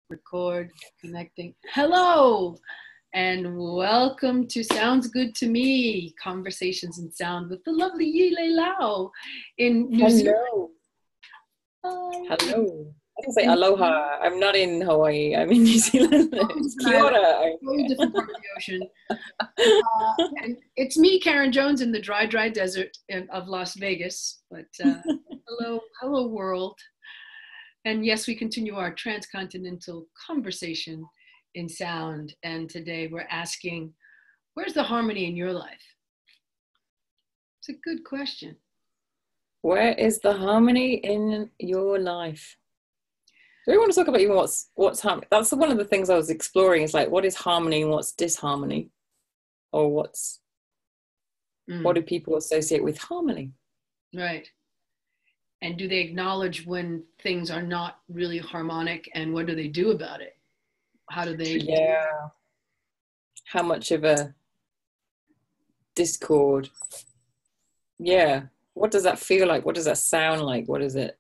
Record, connecting. Hello, and welcome to Sounds Good to Me, Conversations in Sound with the lovely Yee Ley Lau in New Zealand. Hello. I can say aloha. I'm not in Hawaii. I'm in New Zealand. It's Kia ora. Totally different part of the ocean. And it's me, Karen Jones, in the dry desert of Las Vegas. But hello, world. And yes, we continue our transcontinental conversation in sound. And today we're asking, where's the harmony in your life? It's a good question. Where is the harmony in your life? Do we want to talk about even what's harmony? That's one of the things I was exploring, is like, what is harmony and what's disharmony? Or what do people associate with harmony? Right. And do they acknowledge when things are not really harmonic, and what do they do about it? How do they? Yeah. How much of a discord? Yeah. What does that feel like? What does that sound like? What does it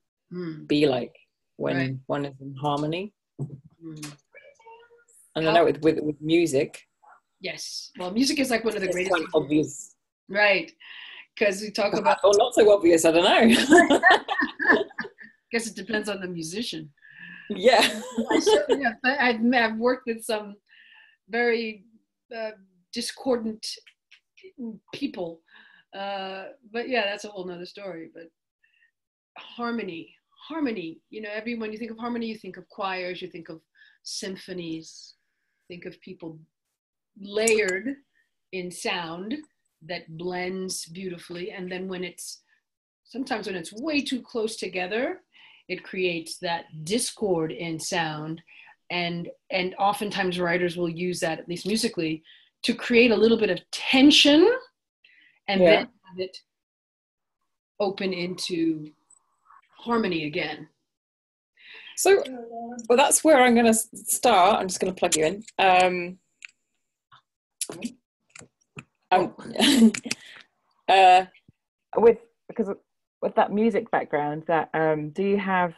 be like when one is in harmony? And I know with music. Yes. Well, music is like one of the greatest. Quite obvious. Right. Because we talk about... Or not so obvious, I don't know. I guess it depends on the musician. Yeah. I've worked with some very discordant people. But yeah, that's a whole nother story. But harmony, you know, everyone, you think of harmony, you think of choirs, you think of symphonies, think of people layered in sound that blends beautifully. And then sometimes when it's way too close together, it creates that discord in sound. And oftentimes writers will use that, at least musically, to create a little bit of tension and then have it open into harmony again. So, well, that's where I'm going to start. I'm just going to plug you in. With that music background, that do you have,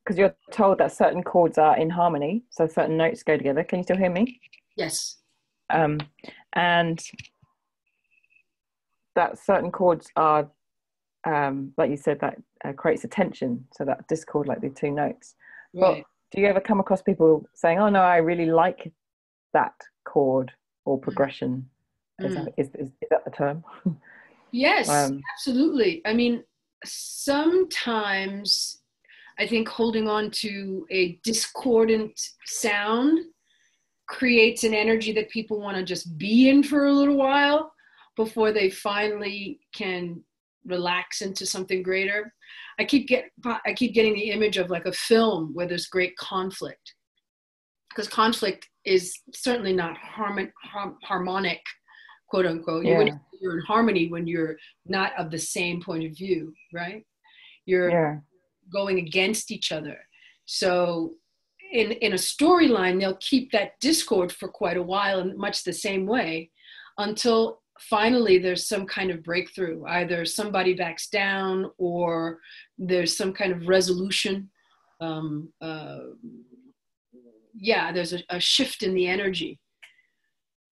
because you're told that certain chords are in harmony, so certain notes go together. Can you still hear me? Yes. And that certain chords are, like you said, that creates a tension, so that discord, like the two notes. Right. But do you ever come across people saying, oh no, I really like that chord or progression? Is that the term? Yes, absolutely. I mean, sometimes I think holding on to a discordant sound creates an energy that people want to just be in for a little while before they finally can relax into something greater. I keep getting the image of like a film where there's great conflict, because conflict is certainly not harmonic, quote unquote. Yeah. You're in harmony when you're not of the same point of view, right? You're going against each other. So in a storyline, they'll keep that discord for quite a while in much the same way until finally there's some kind of breakthrough. Either somebody backs down or there's some kind of resolution. There's a shift in the energy.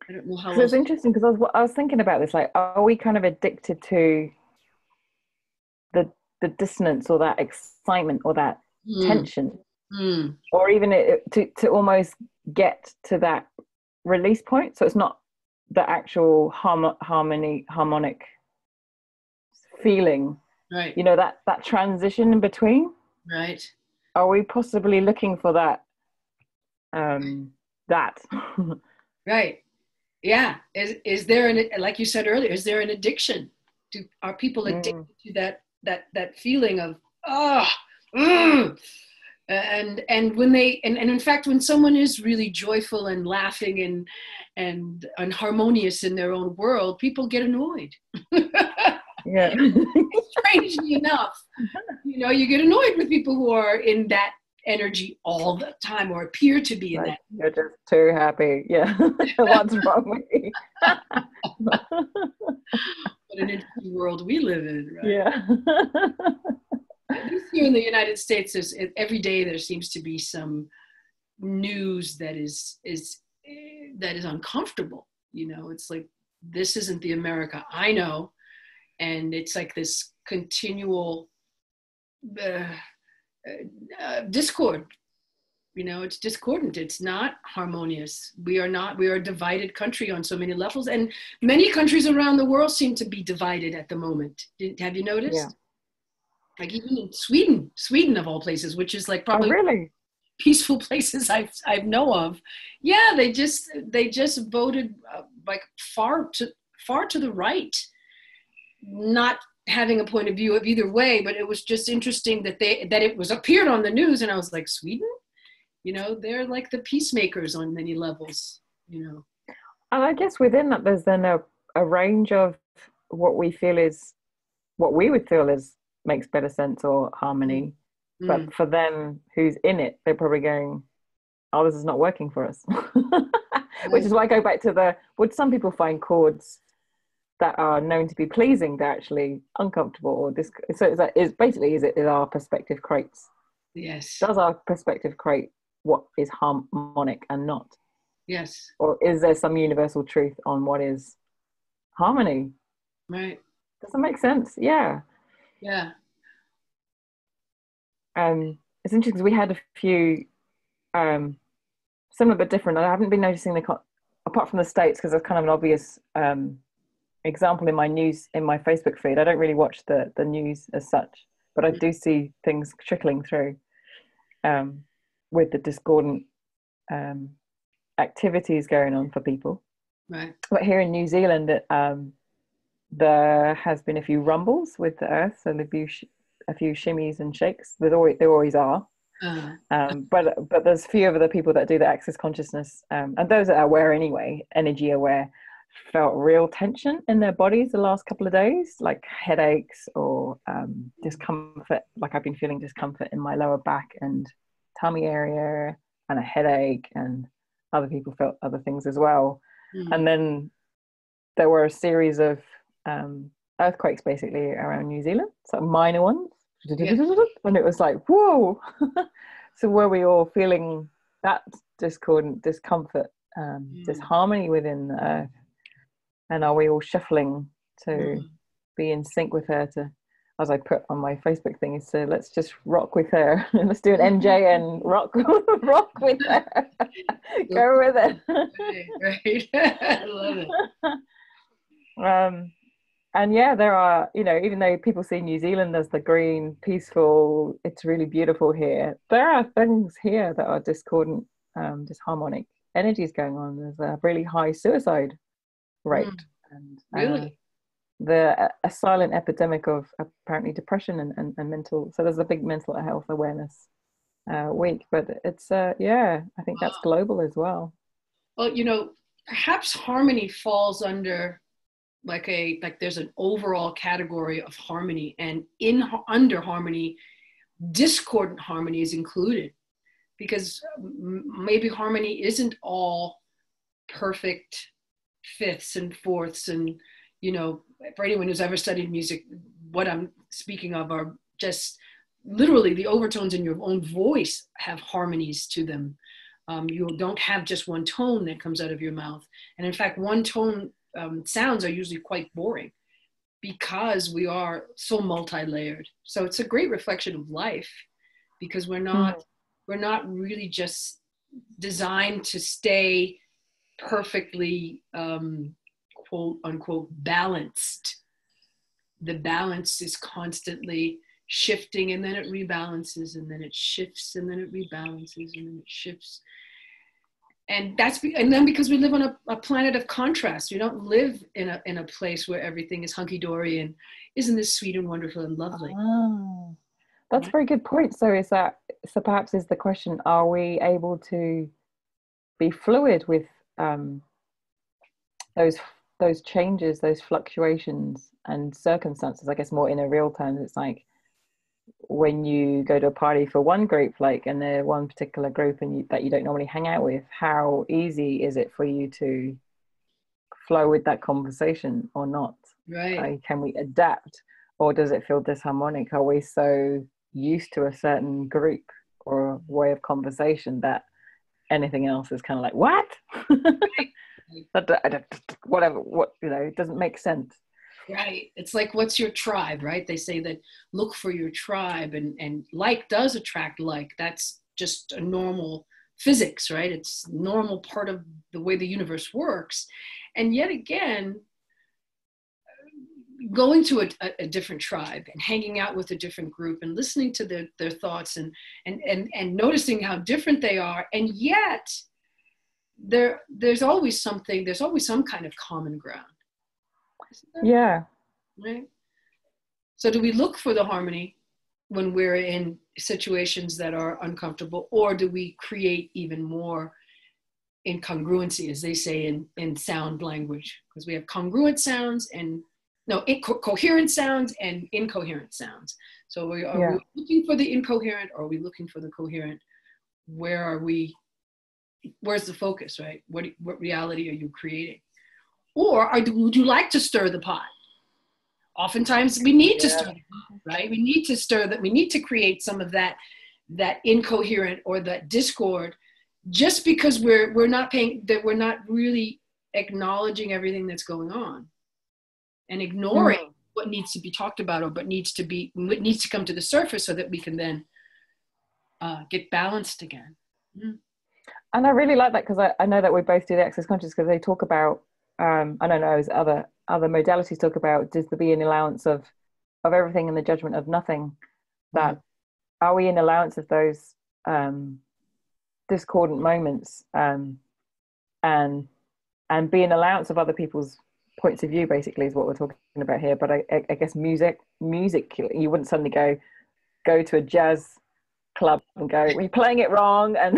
I don't know how. So it's interesting, because I was thinking about this, like, are we kind of addicted to the dissonance or that excitement or that tension, or even to almost get to that release point? So it's not the actual harmonic feeling, right? You know, that transition in between, right? Are we possibly looking for that? Right. Yeah. Is there like you said earlier, is there an addiction? Are people addicted to that feeling of and when they and in fact, when someone is really joyful and laughing and harmonious in their own world, people get annoyed. Yeah. Strangely enough, you know, you get annoyed with people who are in that energy all the time, or appear to be in that. You're just too happy. Yeah. What's wrong with you? What an interesting world we live in, right? Yeah. At least here in the United States, every day there seems to be some news that is uncomfortable. You know, it's like, this isn't the America I know, and it's like this continual discord. You know, it's discordant. It's not harmonious. We are a divided country on so many levels, and many countries around the world seem to be divided at the moment. Have you noticed? Yeah. Like even in Sweden of all places, which is like probably really peaceful places I know of. Yeah, they just voted like far to the right, not having a point of view of either way, but it was just interesting that it was appeared on the news, and I was like, Sweden, you know, they're like the peacemakers on many levels, you know. And I guess within that there's then a range of what we would feel is makes better sense or harmony. But for them who's in it, they're probably going, oh, this is not working for us. Which is why I go back to would some people find chords that are known to be pleasing, they're actually uncomfortable, or so is our perspective creates. Yes. Does our perspective create what is harmonic and not? Yes. Or is there some universal truth on what is harmony? Right. Does that make sense? Yeah. Yeah. It's interesting because we had a few similar but different. I haven't been noticing apart from the States, because it's kind of an obvious example in my Facebook feed. I don't really watch the news as such, but I do see things trickling through with the discordant activities going on for people. Right. But here in New Zealand, there has been a few rumbles with the earth, so there've been a few shimmies and shakes. There always are. But there's few of the people that do the access consciousness, and those that are aware anyway, energy aware, felt real tension in their bodies the last couple of days, like headaches or discomfort. Like I've been feeling discomfort in my lower back and tummy area, and a headache, and other people felt other things as well. And then there were a series of earthquakes basically around New Zealand, so minor ones. And it was like, whoa. So were we all feeling that discordant discomfort, disharmony within the earth, and are we all shuffling to be in sync with her, to, as I put on my Facebook thing, is to let's just rock with her. Let's do an NJ and rock with her. Go with it. Right. I love it. And yeah, there are, you know, even though people see New Zealand as the green, peaceful, it's really beautiful here, there are things here that are discordant, disharmonic energies going on. There's a really high suicide rate. And really? A silent epidemic of apparently depression and mental. So there's a big mental health awareness week. But it's, yeah, I think that's global as well. Well, you know, perhaps harmony falls under like there's an overall category of harmony, and under harmony, discordant harmony is included, because maybe harmony isn't all perfect fifths and fourths, and you know, for anyone who's ever studied music, what I'm speaking of are just literally the overtones in your own voice have harmonies to them. You don't have just one tone that comes out of your mouth, and in fact, one tone sounds are usually quite boring because we are so multi-layered. So it's a great reflection of life, because we're not really just designed to stay perfectly quote unquote balanced. The balance is constantly shifting, and then it rebalances, and then it shifts, and then it rebalances, and then it shifts. And then because we live on a planet of contrast, we don't live in a place where everything is hunky-dory and isn't this sweet and wonderful and lovely. Oh, that's a very good point. So perhaps is the question, are we able to be fluid with those changes, those fluctuations and circumstances? I guess more in a real terms, it's like when you go to a party for one group, like, and they're one particular group that you don't normally hang out with, how easy is it for you to flow with that conversation or not? Right. Can we adapt, or does it feel disharmonic? Are we so used to a certain group or way of conversation that anything else is kind of like, what? Whatever, it doesn't make sense. Right. It's like, what's your tribe, right? They say that look for your tribe, and like does attract like. That's just a normal physics, right? It's normal part of the way the universe works. And yet again, going to a different tribe and hanging out with a different group and listening to their thoughts and noticing how different they are. And yet there's always some kind of common ground. Yeah. Right. So do we look for the harmony when we're in situations that are uncomfortable, or do we create even more incongruency, as they say in sound language? Because we have congruent sounds and coherent sounds and incoherent sounds. So are we looking for the incoherent, or are we looking for the coherent? Where's the focus, right? What reality are you creating? Or would you like to stir the pot? Oftentimes we need to stir the pot, right? We need to stir that. We need to create some of that incoherent or that discord, just because we're not really acknowledging everything that's going on, and ignoring what needs to be talked about, or what needs to come to the surface, so that we can then get balanced again. Mm. And I really like that, because I know that we both do the access conscious, because they talk about I don't know, as other modalities talk about, does there be an allowance of everything and the judgment of nothing? That are we in allowance of those discordant moments, and be an allowance of other people's points of view, basically, is what we're talking about here. But I guess music, you wouldn't suddenly go to a jazz club and go, we're playing it wrong, and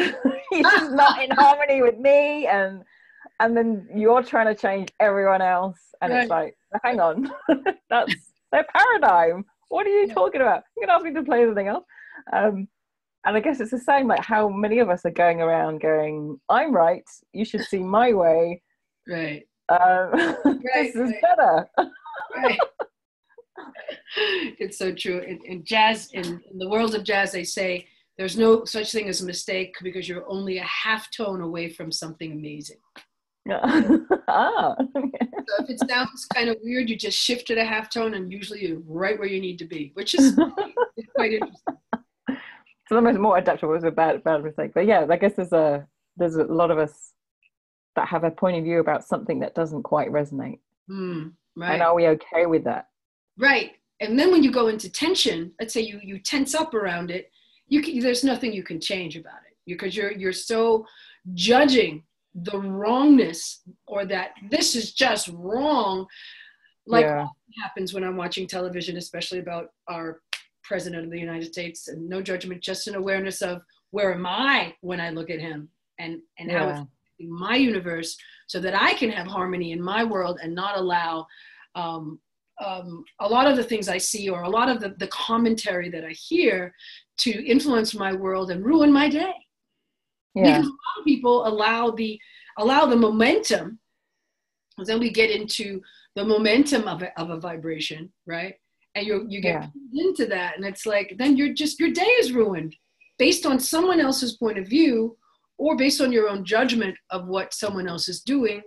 it's not in harmony with me, and then you're trying to change everyone else, and It's like, hang on, that's their paradigm. What are you talking about? You can ask me to play something else. And I guess it's the same, like how many of us are going around going, I'm right, you should see my way. Right. This is better. Right. It's so true. In jazz, in the world of jazz, they say there's no such thing as a mistake, because you're only a half tone away from something amazing. So if it sounds kind of weird, you just shifted a half tone, and usually you're right where you need to be, which is quite interesting. So the most more adaptable was a bad mistake. But yeah, I guess there's a lot of us that have a point of view about something that doesn't quite resonate. Right. And are we okay with that? Right. And then when you go into tension, let's say you tense up around it, there's nothing you can change about it, because you're so judging the wrongness, or that this is just wrong. Like what happens when I'm watching television, especially about our president of the United States, and no judgment, just an awareness of where am I when I look at him, and how it's affecting my universe, so that I can have harmony in my world, and not allow a lot of the things I see, or a lot of the commentary that I hear, to influence my world and ruin my day. Because a lot of people allow the momentum, and then we get into the momentum of a vibration, right? And you get into that, and it's like, then your day is ruined based on someone else's point of view, or based on your own judgment of what someone else is doing,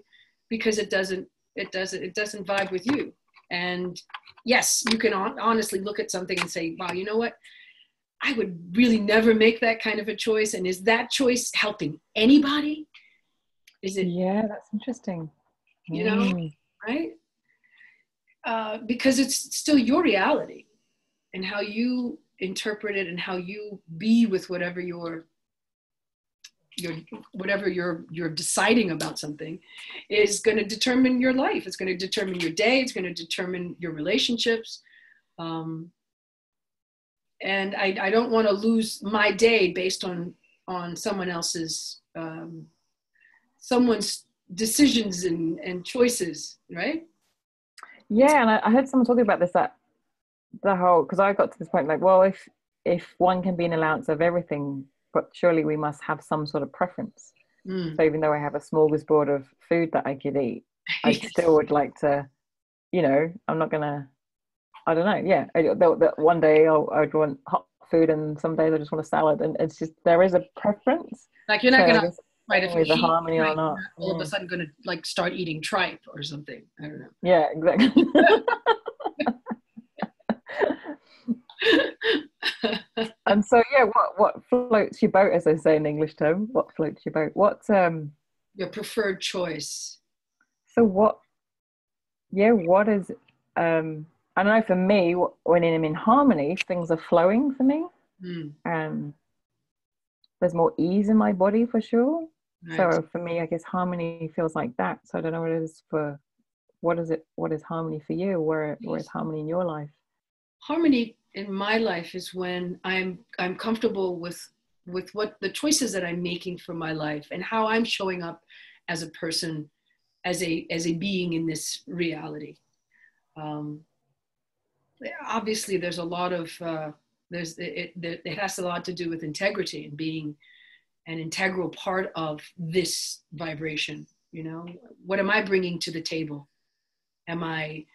because it doesn't vibe with you. And yes, you can honestly look at something and say, wow, you know what? I would really never make that kind of a choice. And is that choice helping anybody? Is it? Yeah, that's interesting. You know, right? Because it's still your reality, and how you interpret it, and how you be with whatever you're deciding about something, is going to determine your life. It's going to determine your day. It's going to determine your relationships. And I don't want to lose my day based on someone else's, someone's decisions and choices, right? Yeah, and I heard someone talking about this, that the whole, because I got to this point, like, well, if one can be an allowance of everything, but surely we must have some sort of preference. So even though I have a smorgasbord of food that I could eat, I still would like to, I'm not gonna, I don't know. Yeah, one day I'd want hot food, and some days I just want a salad, and it's just, there is a preference. Like you're not So I gonna, guess right, if you with the hate harmony or tripe, not. you're not all of a sudden gonna like start eating tripe or something. I don't know. Yeah, exactly. And so yeah, what floats your boat, as they say in English term? What floats your boat? Your preferred choice. So what is I don't know, for me, when I'm in harmony, things are flowing for me. There's more ease in my body for sure. Right. So for me, I guess harmony feels like that. So I don't know what it is for, what is harmony for you? Where is harmony in your life? Harmony in my life is when I'm comfortable with what the choices that I'm making for my life and how I'm showing up as a person, as a being in this reality. Obviously, there's a lot of it has a lot to do with integrity and being an integral part of this vibration. You know, what am I bringing to the table? Am I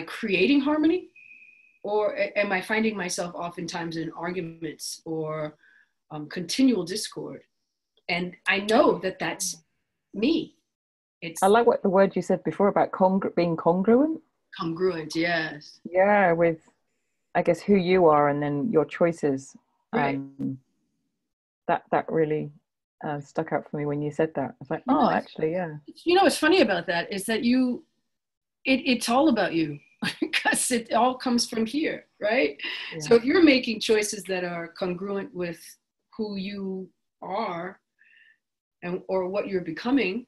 creating harmony, or am I finding myself oftentimes in arguments or continual discord? And I know that that's me. I like what the word you said before about being congruent. Congruent, yes. Yeah, with, I guess, who you are and then your choices. Right. That really stuck out for me when you said that. I was like, oh, actually, yeah. You know, what's funny about that is that it's all about you, because it all comes from here, right? Yeah. So if you're making choices that are congruent with who you are or what you're becoming,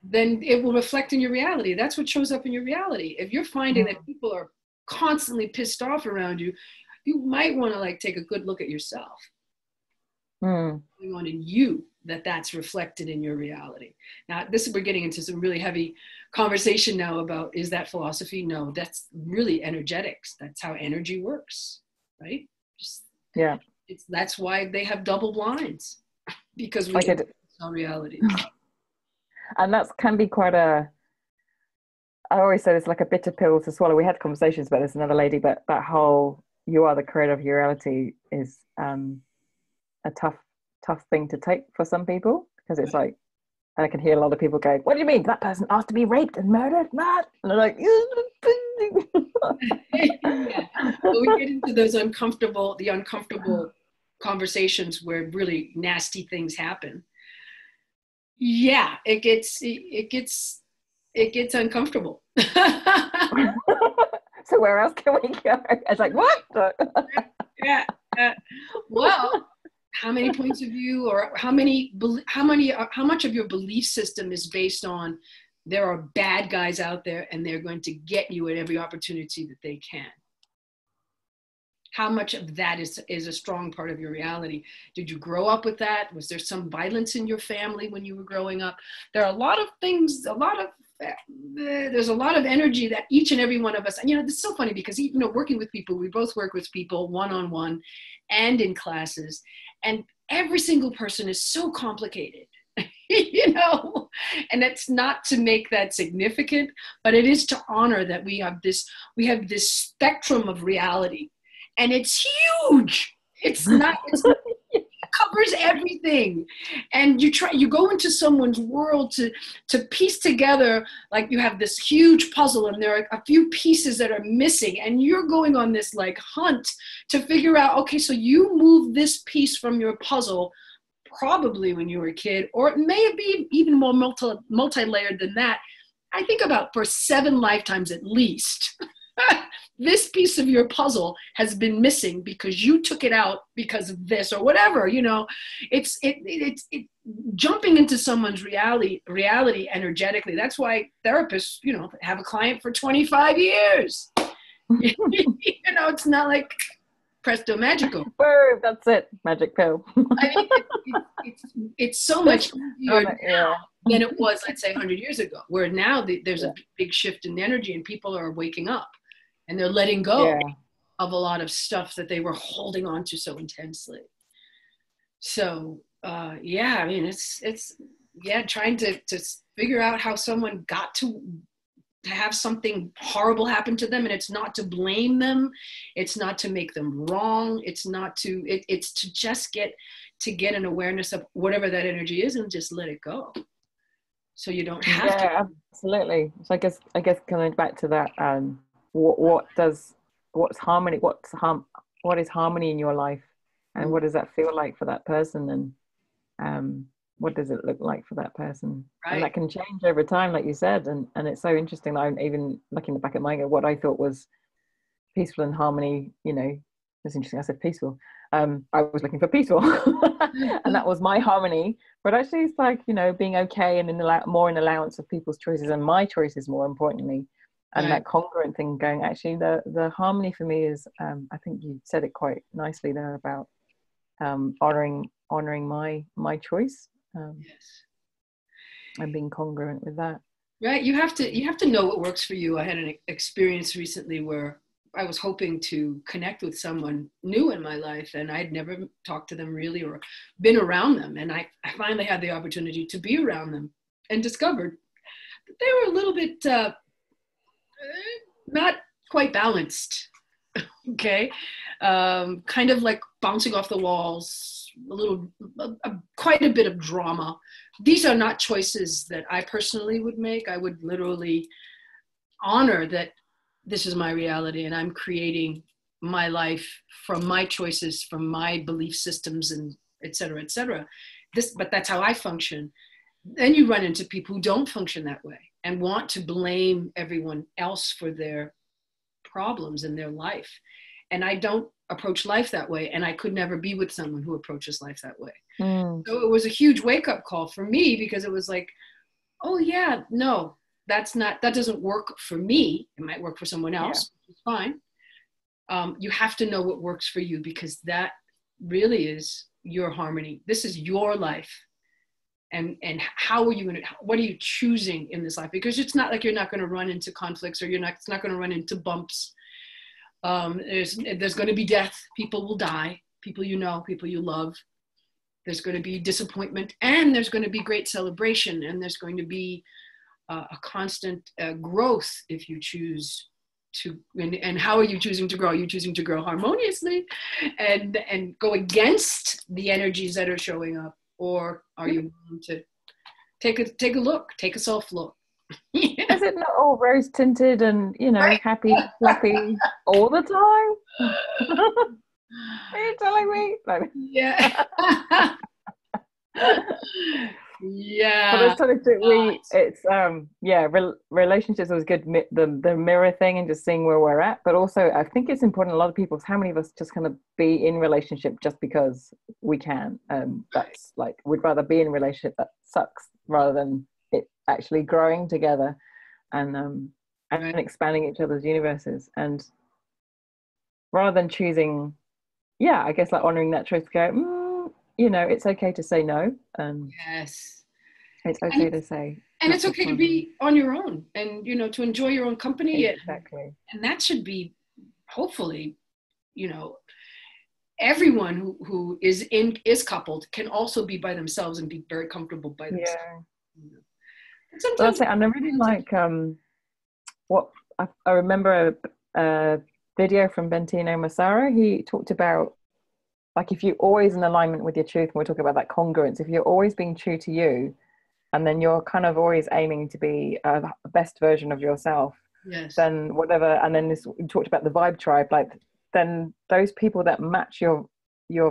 then it will reflect in your reality. That's what shows up in your reality. If you're finding that people are constantly pissed off around you, you might want to like take a good look at yourself. What's going on in you that's reflected in your reality. Now, we're getting into some really heavy conversation now about, is that philosophy? No, that's really energetics. That's how energy works, right? Yeah. That's why they have double blinds, because we get our reality. And that can be quite I always say it's like a bitter pill to swallow. We had conversations about this, another lady, but that whole, you are the creator of your reality is a tough thing to take for some people, because it's like, and I can hear a lot of people going, what do you mean that person asked to be raped and murdered? What? And they're like, yeah. Well, we get into those uncomfortable conversations where really nasty things happen. Yeah, it gets uncomfortable. So where else can we go? It's like, what? Yeah. Well, how many points of view, or how much of your belief system is based on there are bad guys out there and they're going to get you at every opportunity that they can? How much of that is a strong part of your reality? Did you grow up with that? Was there some violence in your family when you were growing up? There are a lot of things, there's a lot of energy that each and every one of us, and you know, it's so funny because, you know, working with people, we both work with people one-on-one and in classes, and every single person is so complicated. You know, and it's not to make that significant, but it is to honor that we have this spectrum of reality. And it's huge. It covers everything. And you go into someone's world to piece together, like you have this huge puzzle and there are a few pieces that are missing, and you're going on this like hunt to figure out, okay, so you move this piece from your puzzle probably when you were a kid, or it may be even more multi-layered than that. I think about for 7 lifetimes at least. This piece of your puzzle has been missing because you took it out because of this or whatever, you know. It's jumping into someone's reality energetically. That's why therapists, you know, have a client for 25 years. You know, it's not like presto magical. Boom, that's it, magic pill. I mean, it's so much easier now than it was, let's say, 100 years ago, where now there's a big shift in energy and people are waking up. And they're letting go of a lot of stuff that they were holding on to so intensely. So, I mean, it's trying to figure out how someone got to to have something horrible happen to them, and it's not to blame them, it's not to make them wrong, it's not to, it's to just get an awareness of whatever that energy is and just let it go. So you don't have to. Yeah, absolutely. So I guess coming back to that, what is harmony in your life, and what does that feel like for that person, and what does it look like for that person? Right. And that can change over time, like you said, and it's so interesting that I'm even looking back at what I thought was peaceful and harmony, it's interesting I said peaceful. I was looking for peaceful and that was my harmony, but actually it's like, being okay and more in allowance of people's choices and my choices, more importantly, and that congruent thing going. Actually the harmony for me is, I think you said it quite nicely there about honoring my choice, yes, and being congruent with that. Right. You have to know what works for you. I had an experience recently where I was hoping to connect with someone new in my life, and I'd never talked to them really or been around them. And I finally had the opportunity to be around them and discovered that they were a little bit not quite balanced. Okay. Kind of like bouncing off the walls, quite a bit of drama. These are not choices that I personally would make. I would literally honor that this is my reality and I'm creating my life from my choices, from my belief systems, and et cetera, et cetera. But that's how I function. Then you run into people who don't function that way and want to blame everyone else for their problems in their life. And I don't approach life that way. And I could never be with someone who approaches life that way. So it was a huge wake-up call for me, because it was like, oh yeah, no, that doesn't work for me. It might work for someone else. Yeah. It's fine. You have to know what works for you, because that really is your harmony. This is your life. And how are you going to, what are you choosing in this life? Because it's not like you're not going to run into conflicts, or it's not going to run into bumps. There's going to be death. People will die. People people you love. There's going to be disappointment, and there's going to be great celebration, and there's going to be a constant growth if you choose to. And how are you choosing to grow? Are you choosing to grow harmoniously and go against the energies that are showing up, or are you willing to take a look, take a soft look? Is it not all rose tinted and happy, fluffy all the time? Are you telling me? Yeah. Yeah. But it's sort of relationships always good, the mirror thing and just seeing where we're at. But also I think it's important, a lot of people, how many of us just kind of be in relationship just because we can? That's like, we'd rather be in a relationship that sucks rather than it actually growing together and expanding each other's universes. And rather than choosing, I guess like honoring that choice to go, it's okay to say no. Yes. It's okay to say. And it's okay to be on your own and, to enjoy your own company. Exactly. And that should be, hopefully, everyone who is coupled can also be by themselves and be very comfortable by themselves. Yeah. Sometimes, and I really like what I remember a video from Bentino Massaro. He talked about, like, if you're always in alignment with your truth, and we're talking about that congruence, if you're always being true to you, and then you're kind of always aiming to be the best version of yourself, yes, then whatever. And then we talked about the vibe tribe, like, then those people that match your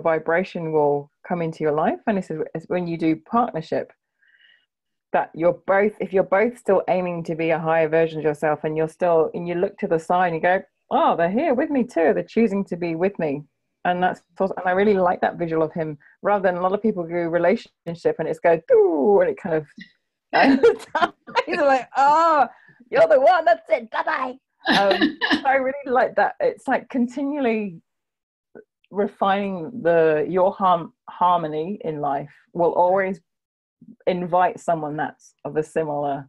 vibration will come into your life. And this is when you do partnership, that if you're both still aiming to be a higher version of yourself, and you look to the side and you go, oh, they're here with me too, they're choosing to be with me. And and I really like that visual of him, rather than a lot of people do relationship and it's go, ooh, and it kind of he's like, oh, you're the one, that's it, bye-bye. I really like that. It's like continually refining your harmony in life will always invite someone that's of a similar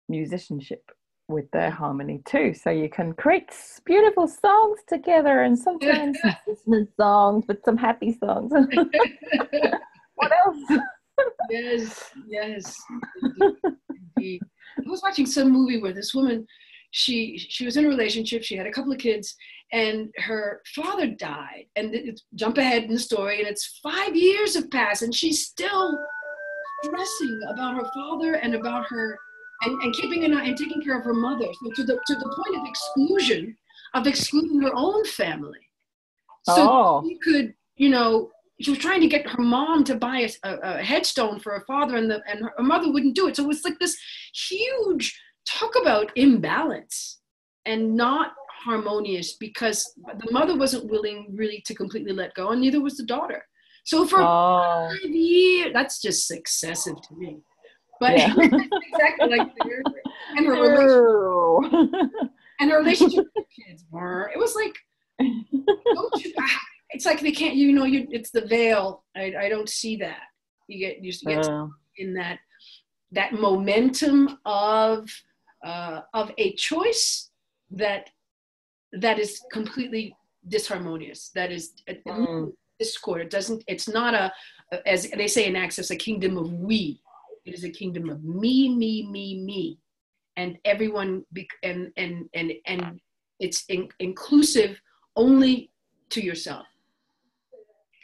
musicianship with their harmony too, so you can create beautiful songs together, and sometimes some songs, but some happy songs. What else? Yes, indeed. was watching some movie where this woman, she was in a relationship, she had a couple of kids, and her father died. And jump ahead in the story, and it's 5 years have passed, and she's still stressing about her father and about her, and keeping an eye and taking care of her mother. So to the point of excluding her own family. So she could, she was trying to get her mom to buy a headstone for her father, and her mother wouldn't do it. So it was like this huge, talk about imbalance and not harmonious, because the mother wasn't willing really to completely let go, and neither was the daughter. So for 5 years, that's just excessive to me. But yeah. Exactly like and her relationship with the kids were. It was like, it's like they can't. It's the veil. I don't see that. You get in that momentum of a choice that is completely disharmonious. That is discord. It's not as they say in Access, a kingdom of we. It is a kingdom of me, and everyone, and it's inclusive only to yourself,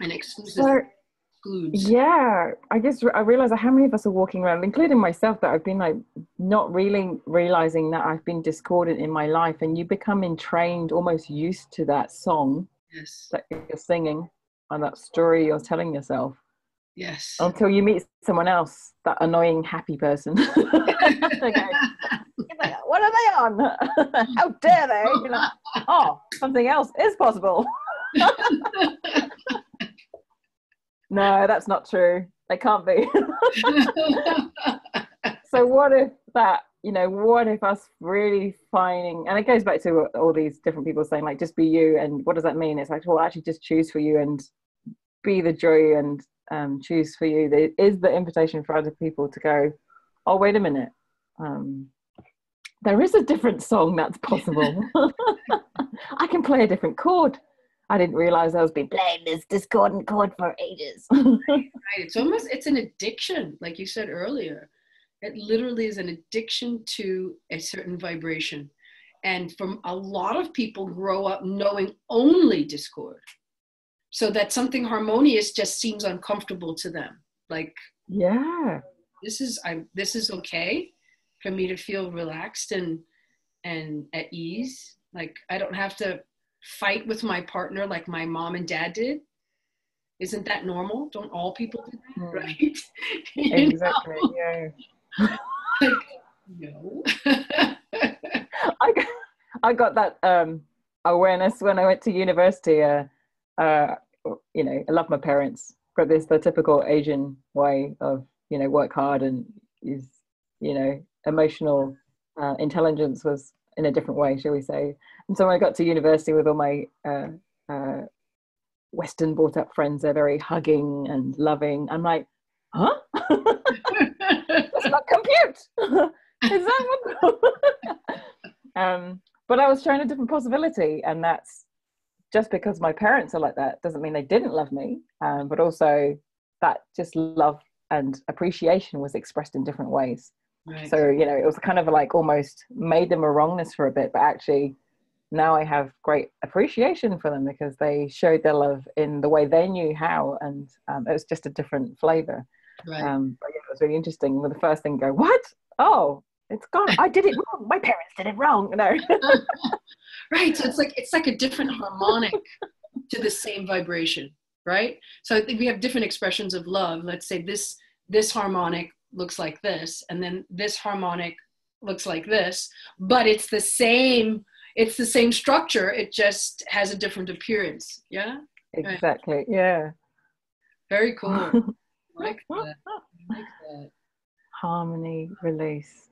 and exclusive excludes. Yeah, I guess I realize how many of us are walking around, including myself, that I've been like not really realizing that I've been discordant in my life, and you become entrained, almost used to that song that you're singing and that story you're telling yourself. Yes. Until you meet someone else, that annoying happy person. Okay. What are they on? How dare they? You're like, oh, something else is possible. No, that's not true. They can't be. So what if that, what if us really finding, and it goes back to all these different people saying, like, just be you. And what does that mean? It's like, well, actually just choose for you and be the joy, and choose for you. There is the invitation for other people to go, oh, wait a minute. There is a different song that's possible. I can play a different chord. I didn't realize I was been playing this discordant chord for ages. Right. It's an addiction, like you said earlier. It literally is an addiction to a certain vibration. And from a lot of people grow up knowing only discord. So that something harmonious just seems uncomfortable to them. Like, yeah, this is okay for me to feel relaxed and at ease. Like, I don't have to fight with my partner like my mom and dad did. Isn't that normal? Don't all people do that, right? Exactly. Yeah. Like, no. I got that awareness when I went to university. I love my parents, but there's the typical Asian way of, work hard and is, emotional intelligence was in a different way, shall we say. And so when I got to university with all my Western brought up friends, they're very hugging and loving. I'm like, huh? That's not compute. Is that what? But I was trying a different possibility, and that's just because my parents are like that doesn't mean they didn't love me, but also that just love and appreciation was expressed in different ways. Right. So, it was kind of like almost made them a wrongness for a bit, but actually now I have great appreciation for them because they showed their love in the way they knew how, and it was just a different flavor. Right. But yeah, it was really interesting. With the first thing, go, what? Oh, it's gone. I did it wrong. My parents did it wrong. No. Right. So it's like a different harmonic to the same vibration, right? So I think we have different expressions of love. Let's say this harmonic looks like this, and then this harmonic looks like this, but it's the same structure. It just has a different appearance. Yeah. Exactly. Right. Yeah. Very cool. I like that. Harmony, release.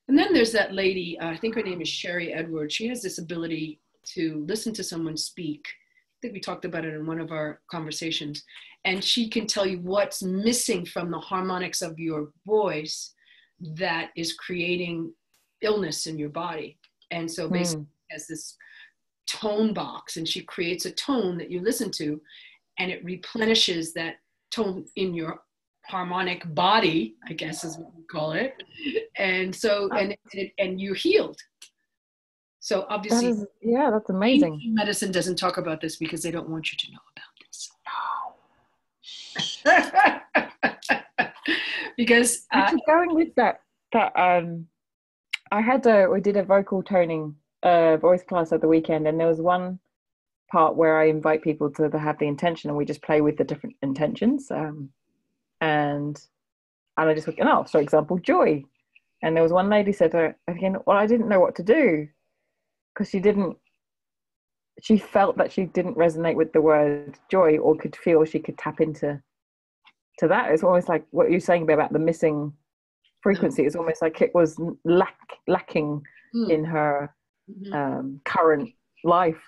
And then there's that lady, I think her name is Sherry Edwards. She has this ability to listen to someone speak. I think we talked about it in one of our conversations. And she can tell you what's missing from the harmonics of your voice that is creating illness in your body. And so basically has this tone box, and she creates a tone that you listen to, and it replenishes that tone in your harmonic body, I guess is what we call it. And so, and you're healed. So obviously, that's amazing. medicine doesn't talk about this because they don't want you to know about this. Because actually going with that we did a vocal toning voice class at the weekend, and there was one part where I invite people to have the intention, and we just play with the different intentions, and I just went, for example, joy. And there was one lady said again, well, I didn't know what to do, because she felt that she didn't resonate with the word joy, or could feel she could tap into that. It's almost like what you're saying about the missing frequency. It's almost like it was lacking in her current life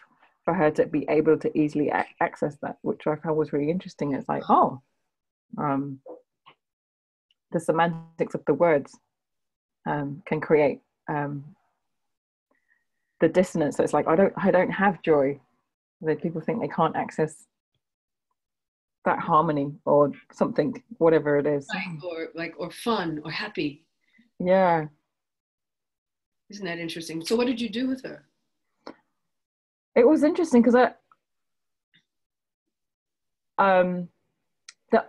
for her to be able to easily access that, which I found was really interesting. It's like, the semantics of the words can create the dissonance. So it's like, I don't have joy. That people think they can't access that harmony or something, whatever it is. Or fun or happy. Yeah. Isn't that interesting? So what did you do with her? It was interesting because the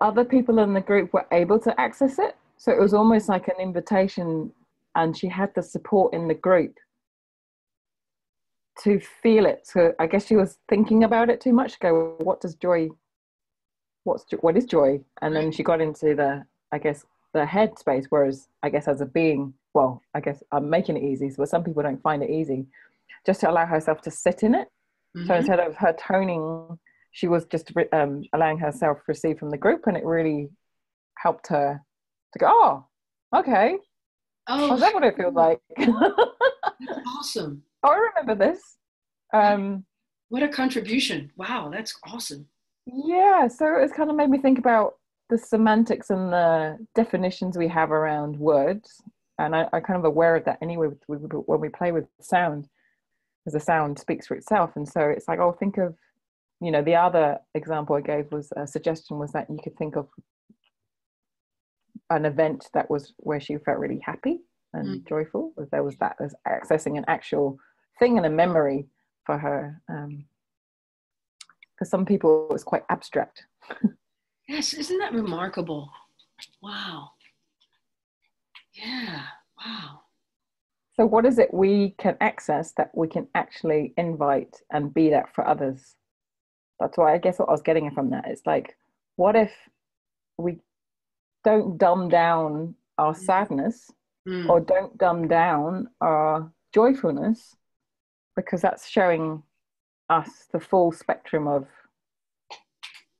other people in the group were able to access it. So it was almost like an invitation, and she had the support in the group to feel it. So I guess she was thinking about it too much. Go, what is joy? And then she got into the head space. Whereas I guess as a being, well, I guess I'm making it easy. So some people don't find it easy, just to allow herself to sit in it. So instead of her toning, she was just allowing herself to receive from the group, and it really helped her to go, oh, okay. Oh, is that what it feels like? That's awesome. Oh, I remember this. What a contribution. Wow, that's awesome. Yeah, so it's kind of made me think about the semantics and the definitions we have around words. And I'm kind of aware of that anyway when we play with sound, because the sound speaks for itself. And so it's like, think of, the other example I gave was a suggestion was that you could think of an event that was where she felt really happy and joyful. There was that as accessing an actual thing and a memory for her. Because some people it's quite abstract. Yes, isn't that remarkable? Wow. Yeah, wow. So what is it we can access that we can actually invite and be that for others? That's why I guess what I was getting from that is like, what if we don't dumb down our sadness or don't dumb down our joyfulness, because that's showing us the full spectrum of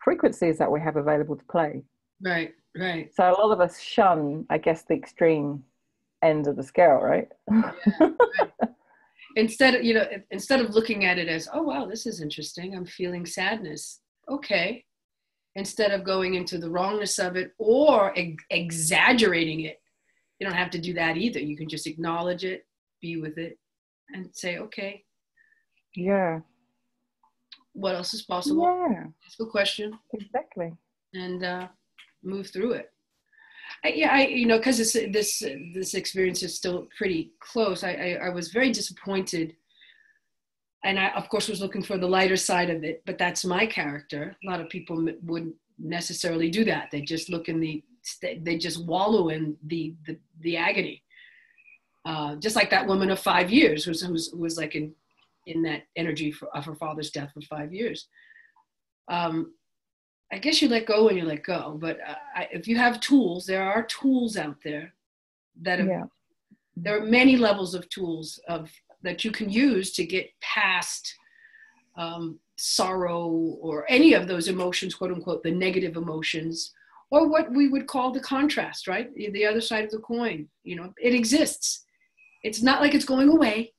frequencies that we have available to play. Right. So a lot of us shun, I guess, the extreme ends of the scale, right? Yeah, right. Instead of looking at it as, oh wow, this is interesting, I'm feeling sadness. Okay. Instead of going into the wrongness of it or exaggerating it. You don't have to do that either. You can just acknowledge it, be with it, and say, okay. Yeah. What else is possible? Yeah. Ask a question. Exactly. And move through it. Because this experience is still pretty close. I was very disappointed, and I, of course, was looking for the lighter side of it. But that's my character. A lot of people wouldn't necessarily do that. They just look they just wallow in the agony. Just like that woman of 5 years who was like in that energy of her father's death for 5 years. I guess you let go when you let go, but if you have tools, there are tools out there there are many levels of tools that you can use to get past sorrow or any of those emotions, quote unquote, the negative emotions, or what we would call the contrast, right? The other side of the coin, it exists. It's not like it's going away,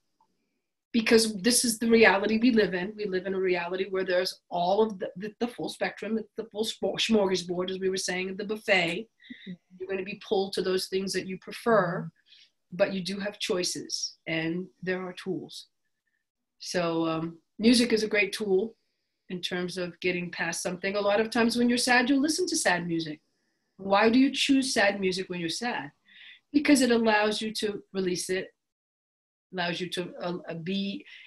because this is the reality we live in. We live in a reality where there's all of the full spectrum, the full smorgasbord, as we were saying, the buffet. You're going to be pulled to those things that you prefer, but you do have choices, and there are tools. So music is a great tool in terms of getting past something. A lot of times when you're sad, you'll listen to sad music. Why do you choose sad music when you're sad? Because it allows you to release it, allows you to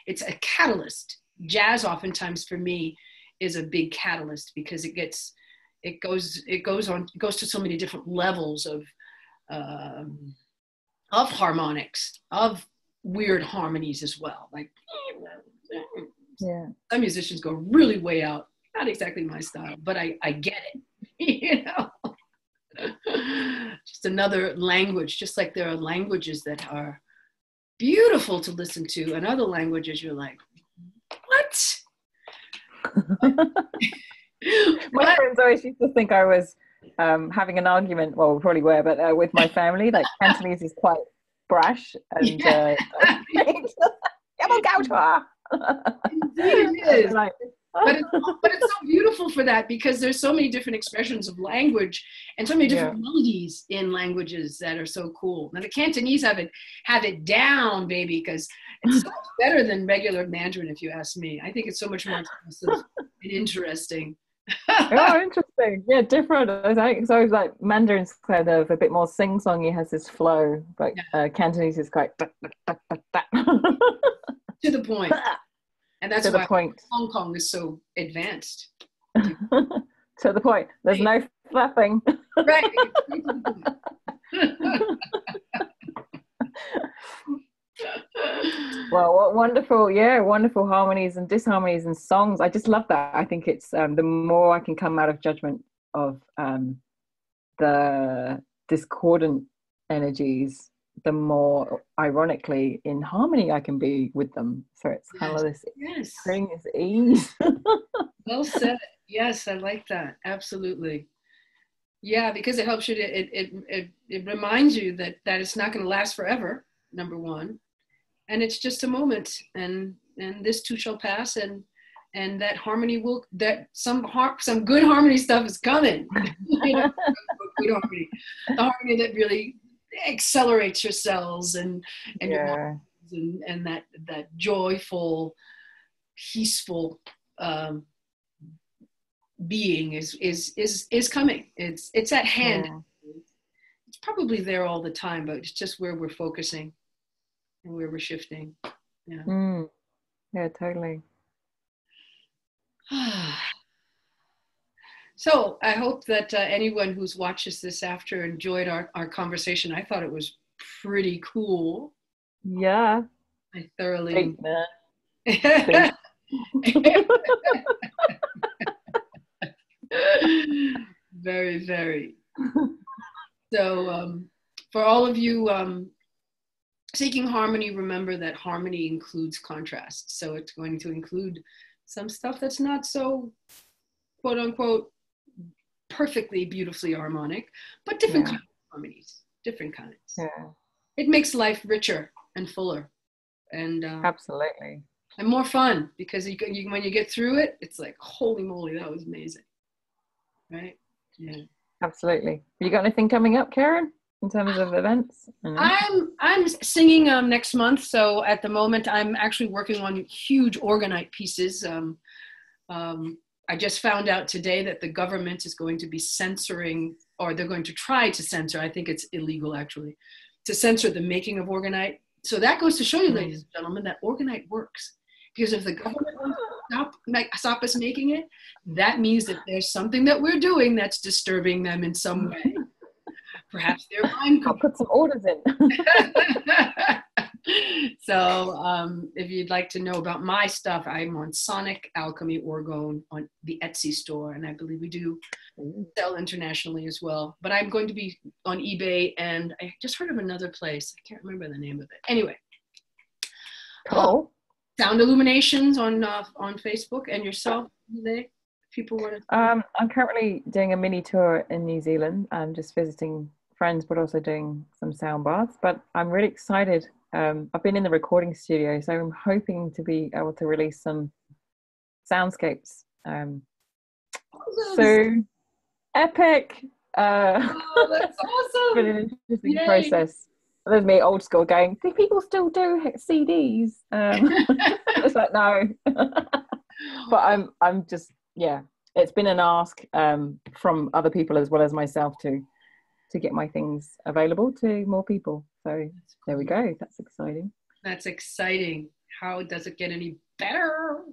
it's a catalyst. Jazz oftentimes for me is a big catalyst because it goes to so many different levels of harmonics, of weird harmonies as well. Like, yeah, some musicians go really way out. Not exactly my style, but I get it. You know, just another language. Just like there are languages that are beautiful to listen to, and other languages you're like, what? My friends always used to think I was having an argument, well, we probably were, but with my family. Like, Cantonese is quite brash, and Yeah. it It is. Like, but it's so beautiful for that, because there's so many different expressions of language and so many different melodies in languages that are so cool. Now the Cantonese have it down, baby, because it's so much better than regular Mandarin, if you ask me. I think it's so much more expressive and interesting. Oh, interesting. Yeah, different. I think so. Like, Mandarin's kind of a bit more sing-songy, has this flow, but Cantonese is quite to the point. And that's why Hong Kong is so advanced. To the point. There's no flapping. Right. Well, what wonderful harmonies and disharmonies and songs. I just love that. I think it's the more I can come out of judgment of the discordant energies, the more ironically in harmony I can be with them. So it's kind of this thing is ease. Well said. Yes, I like that. Absolutely. Yeah, because it helps you to it reminds you that it's not going to last forever, number one. And it's just a moment, and this too shall pass, and that harmony some good harmony stuff is coming. You know, good harmony. The harmony that really accelerates your cells and your minds, and that joyful, peaceful being is coming. It's at hand. It's probably there all the time, but it's just where we're focusing and where we're shifting. Yeah, totally. So I hope that anyone who's watches this after enjoyed our conversation. I thought it was pretty cool. Yeah. I thoroughly. Very, very. So for all of you seeking harmony, remember that harmony includes contrast. So it's going to include some stuff that's not so, quote unquote, perfectly, beautifully harmonic, but different kinds of harmonies, different kinds. Yeah. It makes life richer and fuller, and absolutely, and more fun, because you when you get through it, it's like, holy moly, that was amazing, right? Yeah, absolutely. You got anything coming up, Karen, in terms of events? I'm singing next month, so at the moment I'm actually working on huge orgonite pieces. I just found out today that the government is going to be censoring, or they're going to try to censor, I think it's illegal actually, to censor the making of orgonite. So that goes to show you, ladies and gentlemen, that orgonite works. Because if the government wants to stop us making it, that means that there's something that we're doing that's disturbing them in some way. Perhaps their mind could... I'll put some orders in. So if you'd like to know about my stuff, I'm on Sonic Alchemy Orgone on the Etsy store, and I believe we do sell internationally as well. But I'm going to be on eBay, and I just heard of another place. I can't remember the name of it. Anyway. Cool. Sound Illuminations on Facebook, and yourself, Yee? People want to... I'm currently doing a mini tour in New Zealand. I'm just visiting friends, but also doing some sound baths. But I'm really excited. I've been in the recording studio, so I'm hoping to be able to release some soundscapes soon. Epic! That's awesome! Been an interesting process. There's me, old school, going, do people still do CDs? It's like, no. But I'm just, it's been an ask from other people as well as myself to get my things available to more people. So there we go. That's exciting. That's exciting. How does it get any better?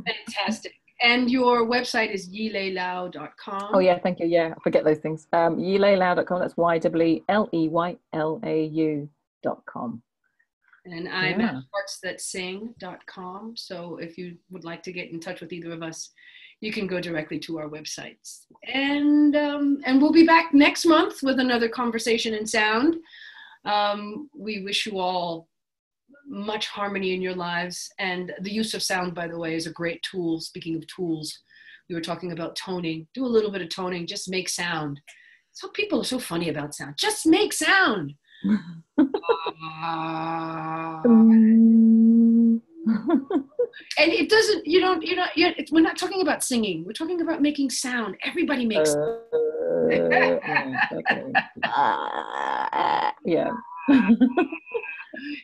Fantastic. And your website is yeeleylau.com. Oh yeah, thank you. Yeah, I forget those things. yeeleylau.com. That's YLEYLAU.com. And I'm at heartsthatsing.com. So if you would like to get in touch with either of us, you can go directly to our websites. And we'll be back next month with another conversation in sound. We wish you all much harmony in your lives. And the use of sound, by the way, is a great tool. Speaking of tools, we were talking about toning. Do a little bit of toning, just make sound. So people are so funny about sound. Just make sound. And it doesn't, we're not talking about singing. We're talking about making sound. Everybody makes yeah.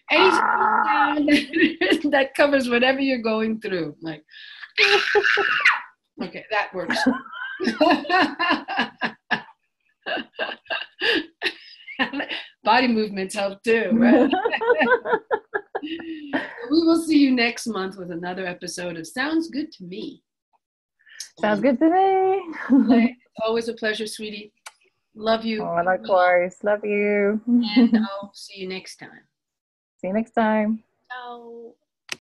Any sound that covers whatever you're going through. Like, okay, that works. Body movements help too, right? We will see you next month with another episode of Sounds Good to Me. Sounds good to me. It's always a pleasure, sweetie. Love you. Oh, likewise. Love you. And I'll see you next time. See you next time. Ciao.